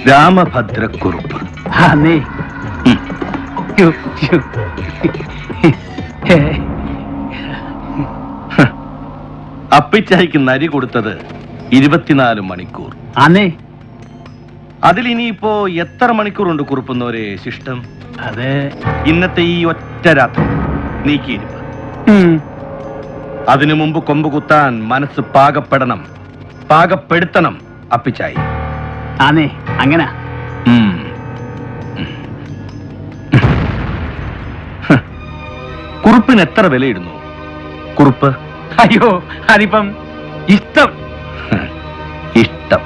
രാമഭദ്രക്കുറുപ്പ്. അപ്പിച്ചായിക്ക് നരി കൊടുത്തത് 24 മണിക്കൂർ. അതിലിനിയിപ്പോ എത്ര മണിക്കൂറുണ്ട് കുറുപ്പുന്നവരെ ശിഷ്ടം? അതെ, ഇന്നത്തെ ഈ ഒറ്റ രാത്രി നീക്കിയിരിപ്പ്. അതിനു മുമ്പ് കൊമ്പ് കുത്താൻ മനസ്സ് പാകപ്പെടണം, പാകപ്പെടുത്തണം അപ്പിച്ചായി. അങ്ങനെ കുറുപ്പിന് എത്ര വിലയിടുന്നു കുറുപ്പ്? അയ്യോ, അതിപ്പം ഇഷ്ടം. ഇഷ്ടം.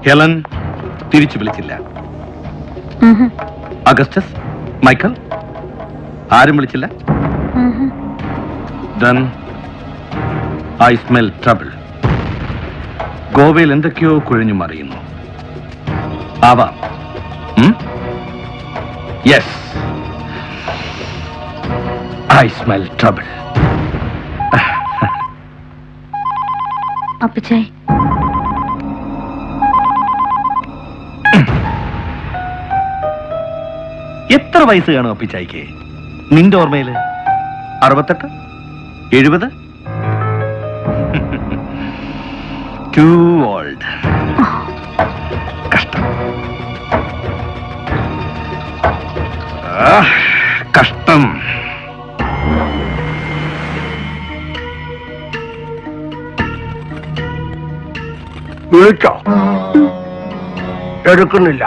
ഹെലൻ തിരിച്ചു വിളിച്ചില്ല. അഗസ്റ്റസ്, മൈക്കൽ ആരും വിളിച്ചില്ല. Then I smell trouble. ഗോവയിൽ എന്തൊക്കെയോ കുഴഞ്ഞു മറിയുന്നു. ആവാം. Yes, I smell trouble. അപ്പച്ചായി, എത്ര വയസ്സ് കാണും അപ്പിച്ചായിക്ക് നിന്റെ ഓർമ്മയില്? 68, 70? Too old. കഷ്ടം. കഷ്ടം. വിളിച്ചോ? എടുക്കുന്നില്ല.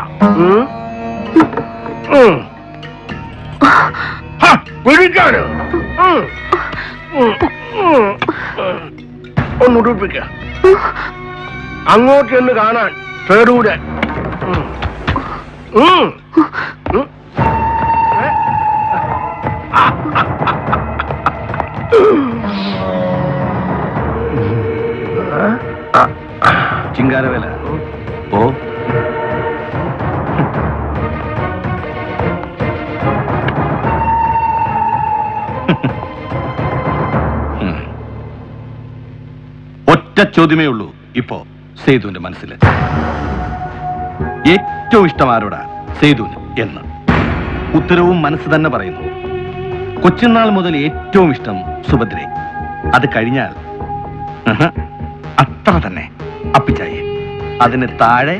വിളിക്കാണ്. ഒന്ന് ഉടുപ്പിക്ക. അങ്ങോട്ട് എന്ന് കാണാൻ പേരൂടെ. ചിങ്കാരവേല ഓ ഒറ്റ ചോദ്യമേ ഉള്ളൂ ഇപ്പോ സേതുവിന്റെ മനസ്സിൽ. ഏറ്റവും ഇഷ്ടം ആരോടാ സേതുവിന് എന്ന്? ഉത്തരവും മനസ്സ് തന്നെ പറയുന്നു. കൊച്ചുനാൾ മുതൽ ഏറ്റവും ഇഷ്ടം സുഭദ്രയെ. അത് കഴിഞ്ഞാൽ അത്ര തന്നെ അപ്പിച്ചായി. അതിന് താഴെ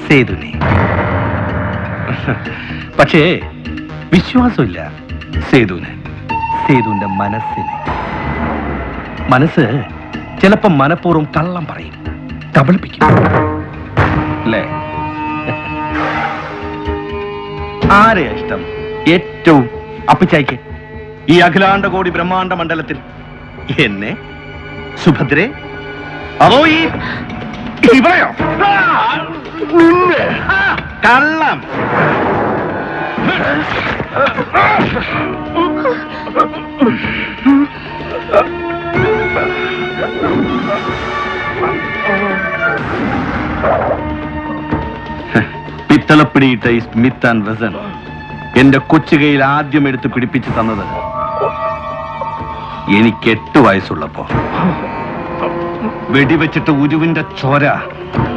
സേതുവിനെ. പക്ഷേ വിശ്വാസമില്ല സേതുവിന്, സേതുവിന്റെ മനസ്സിന്. മനസ്സ് ചിലപ്പോ മനഃപൂർവ്വം കള്ളം പറയും, കബളിപ്പിക്കും അല്ലേ? ആരെയാ ഇഷ്ടം ഏറ്റവും അപ്പിച്ചായിക്ക് ഈ അഖിലാണ്ട കോടി ബ്രഹ്മാണ്ട മണ്ഡലത്തിൽ? എന്നെ, സുഭദ്രേ, അതോ ഈ ഇവളെയോ? കള്ളം. പിത്തളപ്പിടിയിട്ട ഈ സ്മിത്ത് ആൻഡ് വെസൺ എന്റെ കൊച്ചുകയിൽ ആദ്യം എടുത്ത് പിടിപ്പിച്ചു തന്നത് എനിക്ക് 8 വയസ്സുള്ളപ്പോ. വെടിവെച്ചിട്ട് ഉരുവിന്റെ ചോര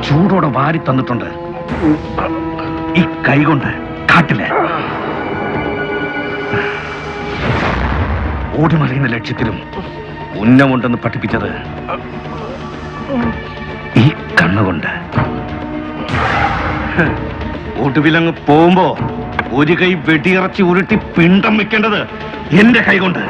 ചൂടോടെ വാരി തന്നിട്ടുണ്ട് ഈ കൈകൊണ്ട് കാട്ടില്. ഓടിമറിയുന്ന ലക്ഷ്യത്തിലും ഉന്നമുണ്ടെന്ന് പഠിപ്പിച്ചത് ഈ കണ്ണുകൊണ്ട്. ഒടുവിലങ്ങ് പോകുമ്പോ ഒരു കൈ വെടിയിറച്ചി ഉരുട്ടി പിണ്ടം വെക്കേണ്ടത് എന്റെ കൈകൊണ്ട്.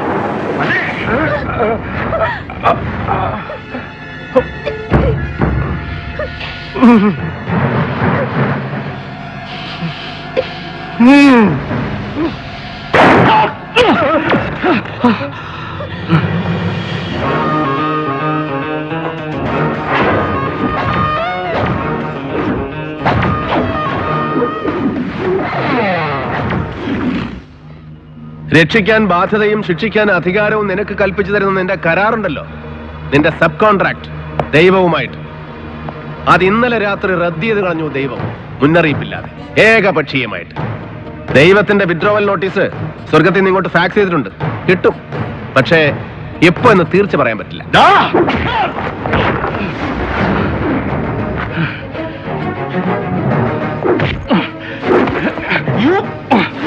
രക്ഷിക്കാൻ ബാധ്യതയും ശിക്ഷിക്കാൻ അധികാരവും നിനക്ക് കൽപ്പിച്ചു തരുന്ന നിന്റെ കരാറുണ്ടല്ലോ, നിന്റെ സബ് കോൺട്രാക്ട് ദൈവവുമായിട്ട്. അത് ഇന്നലെ രാത്രി റദ്ദ് ചെയ്ത് കളഞ്ഞു ദൈവം. മുന്നറിയിപ്പില്ലാതെ ഏകപക്ഷീയമായിട്ട്. ദൈവത്തിന്റെ വിഡ്രോവൽ നോട്ടീസ് സ്വർഗത്തിൽ നിന്ന് ഇങ്ങോട്ട് ഫാക്സ് ചെയ്തിട്ടുണ്ട്. കിട്ടും, പക്ഷേ എപ്പോ എന്ന് തീർച്ച പറയാൻ പറ്റില്ല.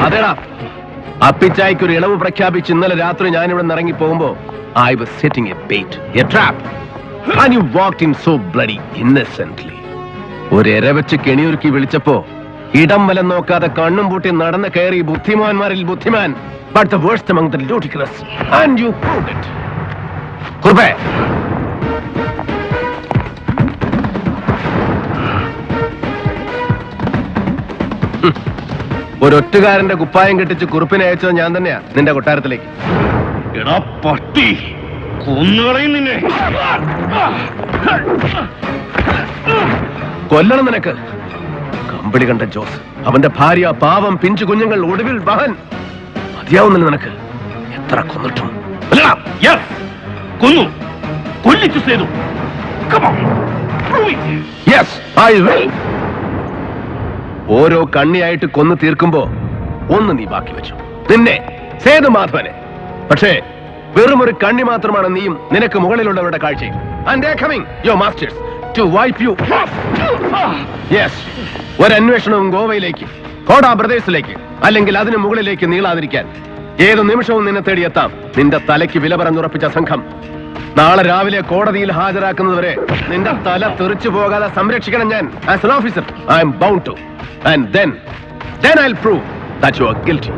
അതേടാ, അപ്പിച്ചായ്ക്ക് ഒരു ഇളവ് പ്രഖ്യാപിച്ച് ഇന്നലെ രാത്രി ഞാൻ ഇവിടെ നിന്ന് ഇറങ്ങി പോകുമ്പോ I was setting a bait, a trap, and you walked in so bloody innocently. ഒരു എരവച്ച് കെണിയൊരുക്കി വിളിച്ചപ്പോ ഇടം വലം നോക്കാതെ കണ്ണും പൂട്ടി നടന്ന് കയറി ബുദ്ധിമാന്മാരിൽ ബുദ്ധിമാൻ, but the worst among the ludicrous, and you proved it. കുറുപ്പേ, ഒരൊറ്റുകാരന്റെ കുപ്പായം കെട്ടിച്ച് കുറുപ്പിനെ അയച്ചത് ഞാൻ തന്നെയാ നിന്റെ കൊട്ടാരത്തിലേക്ക്. എടാ പട്ടി, കൊന്നുകളയും നിന്നെ. കൊല്ലണം നിനക്ക്. കമ്പിളി കണ്ട ജോസ്, അവന്റെ ഭാര്യ, പാവം പിഞ്ചു കുഞ്ഞുങ്ങൾ, ഒടുവിൽ മകൻ. മതിയാവുന്നില്ല നിനക്ക്. എത്ര കൊന്നിട്ടും. കൊന്നു, കൊല്ലിച്ചു സേതു. Yes, I will. ഓരോ കണ്ണിയായിട്ട് കൊന്നു തീർക്കുമ്പോ ഒന്ന് നീ ബാക്കി വെച്ചു, നിന്നെ, സേതുമാധവനെ. പക്ഷേ വെറും ഒരു കണ്ണി മാത്രമാണ് നീയും നിനക്ക് മുകളിലുള്ളവരുടെ കാഴ്ചയും. And they are coming, your masters, to wipe you off. Yes, ഒരു അന്വേഷണവും ഗോവയിലേക്ക്, കോടാ ബ്രദേഴ്സിലേക്ക്, അല്ലെങ്കിൽ അതിന് മുകളിലേക്ക് നീളാതിരിക്കാൻ ഏതു നിമിഷവും നിന്നെ തേടിയെത്താം. നിന്റെ തലയ്ക്ക് വില പറഞ്ഞുറപ്പിച്ച സംഘം നാളെ രാവിലെ കോടതിയിൽ ഹാജരാക്കുന്നതുവരെ നിന്റെ തല തെറിച്ചു പോകാതെ സംരക്ഷിക്കണം ഞാൻ. As an officer, I am bound to. And then I'll prove that you are guilty.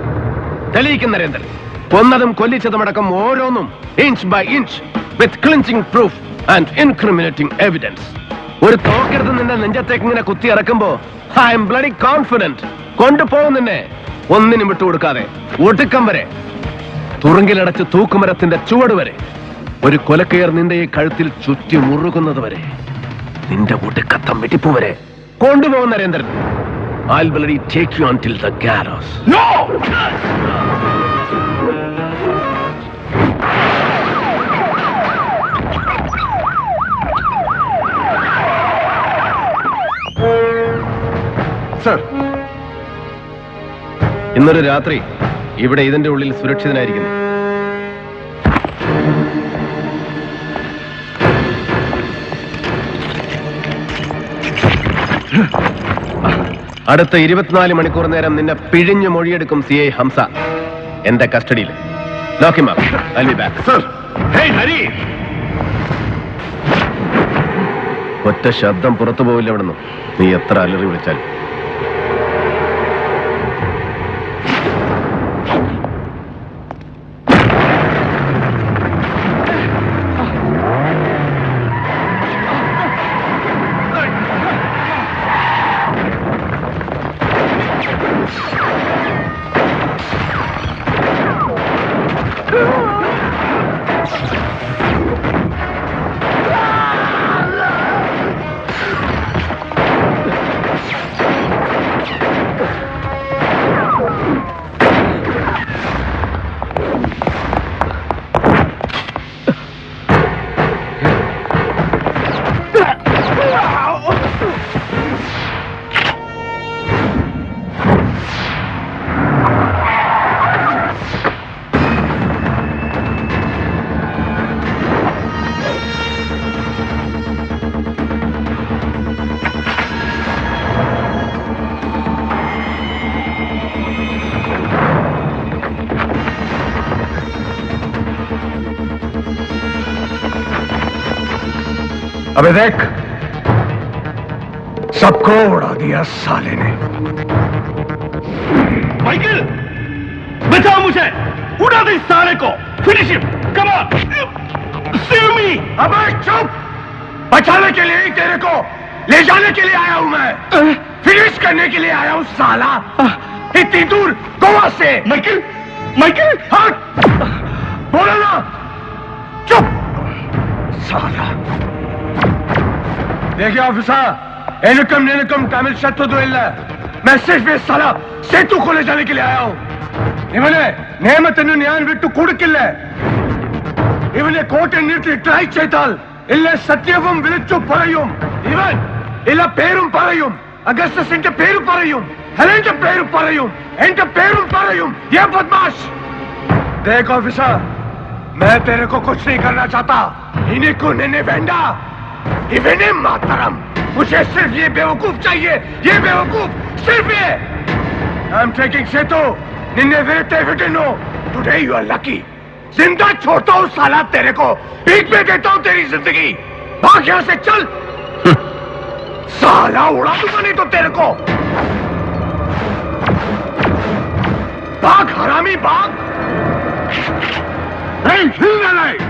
തെളിയിക്കും നരേന്ദ്രൻ. കൊന്നതും കൊല്ലിച്ചതുമടക്കം ഓരോന്നും inch by inch, with clinching proof and incriminating evidence. ഒരു തോക്കെടുത്ത് നിന്റെ നെഞ്ചത്തേക്ക് ഇങ്ങനെ കുത്തി ഇറക്കുമ്പോ I am bloody confident കൊണ്ടുപോകും നിന്നെ, ഒന്നിനും വിട്ടുകൊടുക്കാതെ, ഒടുക്കം വരെ, തുറുങ്കിലടച്ച് തൂക്കുമരത്തിന്റെ ചുവട് വരെ, ഒരു കൊലക്കയർ നിന്റെ ഈ കഴുത്തിൽ ചുറ്റി മുറുകുന്നത് വരെ, നിന്റെ ഒടുക്കത്തം വെട്ടിപ്പു വരെ കൊണ്ടുപോകും Narendran. I'll bloody take you until the gallows. No! Sir, ഇന്നൊരു രാത്രി ഇവിടെ ഇതിന്റെ ഉള്ളിൽ സുരക്ഷിതനായിരിക്കുന്നു. അടുത്ത 24 മണിക്കൂർ നേരം നിന്നെ പിഴിഞ്ഞു മൊഴിയെടുക്കും CI ഹംസ എന്റെ കസ്റ്റഡിയിൽ. Lock him up. I'll be back. Sir, hey Hari. ഒറ്റ ശബ്ദം പുറത്തു പോവില്ല ഇവിടുന്ന്, നീ എത്ര അലറി വിളിച്ചാലും. अबे देख, सबको उड़ा दिया साले ने. माइकल, बचाओ मुझे, उड़ा दे इस साले को. Finish him, come on, save me. अबे चुप, बचाने के लिए ही तेरे को ले जाने के लिए आया हूं मैं. फिनिश करने के लिए आया हूं साला. इतनी दूर गोवा से. माइकल, माइकल, हट, बोलो ना. चुप साला. देखिए ऑफिसर, एनुकम नेनुकम तमिल शत्रु इल्ल. मैं सिर्फ ये साला सेतु को ले जाने के लिए आया हूं. इवने नियमतन्नु न्यान बिट्टु कोडुक्किल्ल. इवने कोटे नीति ट्राई चेताल इल्ल सत्यवम विलिच्चु परयुम. इवन इल्ल पेरुम परयुम अगस्टस इनके पेरू പറയും हेलेन पेरू പറയും इनके पेरू പറയും ये बदमाश देख ऑफिसर मैं तेरे को कुछ नहीं करना चाहता इन्हें को निन्ने वेंडा इवेने मातरम मुझे सिर्फ ये बेवकूफ चाहिए ये बेवकूफ सिर्फ ये आई एम टेकिंग सेतो निन्ने वेटे वेटेनो टुडे यू आर लकी जिंदा छोड़ता हूँ साला तेरे को एक में देता हूँ तेरी जिंदगी भाग यहाँ से चल साला उड़ा दूंगा नहीं तो तेरे को भाग हरामी भाग हिलने नहीं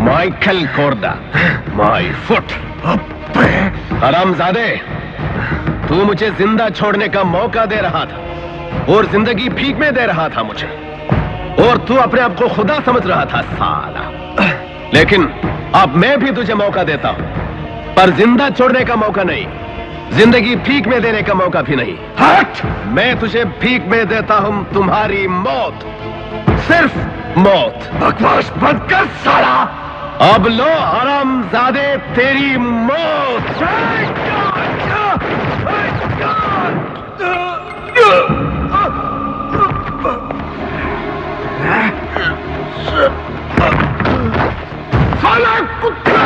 माइकल कोर्दा माय फुट हरामजादे तू मुझे जिंदा छोड़ने का मौका दे रहा था और जिंदगी भीख में दे रहा था मुझे और तू अपने आप को खुदा समझ रहा था साला लेकिन अब मैं भी तुझे मौका देता हूं पर जिंदा छोड़ने का मौका नहीं जिंदगी भीख में देने का मौका भी नहीं हट मैं तुझे भीख में देता हूं तुम्हारी मौत सिर्फ मौत बकवास बंद कर साला अब लो हरामजादे तेरी मौत साला कुत्ते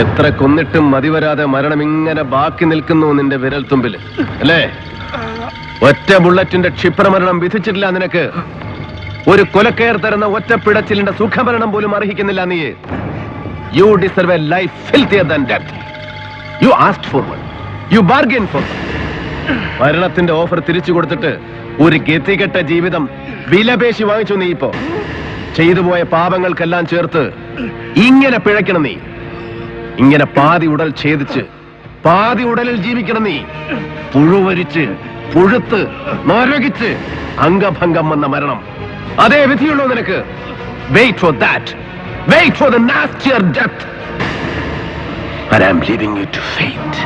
എത്ര കൊന്നിട്ടും മതിവരാതെ മരണം ഇങ്ങനെ ബാക്കി നിൽക്കുന്നു നിന്റെ വിരൽ തുമ്പിൽ അല്ലേ ഒറ്റ ബുള്ളറ്റിന്റെ ക്ഷിപ്രമരണം വിധിച്ചിട്ടില്ല നിനക്ക് ഒരു കൊലക്കയർ തരുന്ന ഒറ്റ പിടച്ചിലിന്റെ സുഖമരണം പോലും അർഹിക്കുന്നില്ല നീ you deserve a life filthier than death you asked for one, you bargain for one. മരണത്തിന്റെ ഓഫർ തിരിച്ചു കൊടുത്തിട്ട് ഒരു ഗതികെട്ട ജീവിതം വിലപേശി വാങ്ങിച്ചു നീ ഇപ്പോ. ചെയ്തുപോയ പാപങ്ങൾക്കെല്ലാം ചേർത്ത് ഇങ്ങനെ പിഴയ്ക്കണം നീ. ഇങ്ങനെ പാതി ഉടൽ ഛേദിച്ച് പാതി ഉടലിൽ ജീവിക്കണം നീ. പുഴുവരിച്ച് പുഴുത്ത് നരകിച്ച് അംഗഭംഗം വന്ന മരണം, അതേ വിധിയുള്ളൂ നിനക്ക്. Wait for that, wait for the nastier death. But I'm leaving you to fate.